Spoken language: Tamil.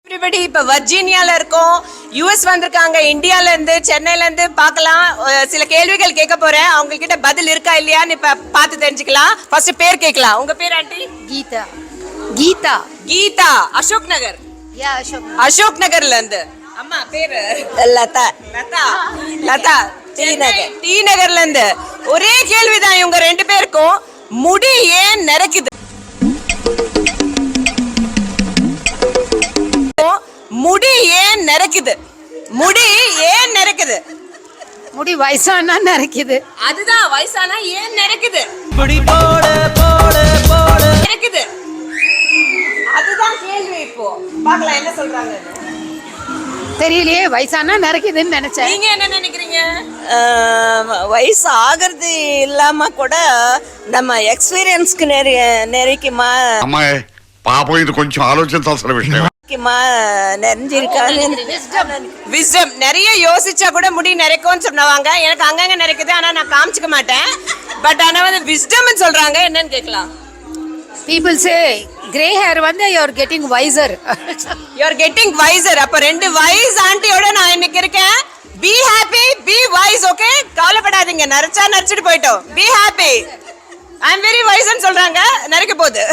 எவ்ரிபடி இப்ப வர்ஜீனியால இருக்கோம், யுஎஸ் வந்திருக்காங்க, இந்தியால இருந்து, சென்னையில இருந்து பார்க்கலாம். சில கேள்விகள் கேட்க போறேன், அவங்க கிட்ட பதில் இருக்கா இல்லையான்னு இப்ப பார்த்து தெரிஞ்சுக்கலாம். ஃபர்ஸ்ட் பேர் கேட்கலாம். உங்க பேர் ஆண்டி? கீதா. கீதா. கீதா. அசோக் நகர். யா அசோக். அசோக் நகர்ல இருந்து. அம்மா பேரு? லதா. லதா. லதா. டி நகர். டி நகர்ல இருந்து. ஒரே கேள்விதான் இவங்க ரெண்டு பேருக்கும், முடி ஏன் நரைக்குது? முடி ஏன் நரைக்குது? முடி ஏன் நரைக்குது? முடி வயசானா நரைக்குது. அதுதான், வயசானா ஏன் நரைக்குது? முடி போடு போடு போடு நரைக்குது. அதுதான் கேள்வி. இப்போ பார்க்கலாம் என்ன சொல்றாங்க. தெரியலையே, வயசானா நரைக்குதுன்னு நினைச்சேன். நீங்க என்ன நினைக்கிறீங்க? வயசு ஆகிறது இல்லாம கூட நம்ம எக்ஸ்பீரியன்ஸ்க்கு நெருக்கிமா అమ్మాయి పాపం ఇది కొంచెం ఆలోచించాల్సిన విషయం. நெறிஞ்சிருக்கான்னு விஸ்டம். நிறைய யோசிச்சா கூட முடி நரைக்கும்னு சொன்னவாங்க. எனக்கு அங்கங்க நரைக்குது, ஆனா நான் காமிச்சுக்க மாட்டேன். பட் ஆனா வந்து விஸ்டம்னு சொல்றாங்க. என்னன்னு கேட்கலாம். People say grey hair வந்து you are getting wiser. You are getting wiser. அப்ப ரெண்டு வைஸ் ஆண்டியோட நான் இன்னைக்கு இருக்கேன். Be happy, be wise, okay? கவலைப்படாதீங்க, நரைச்சா நரைச்சிட்டு போயிட்டோம். Be happy. I am very wise ன்னு சொல்றாங்க. நரைக்க போகுது.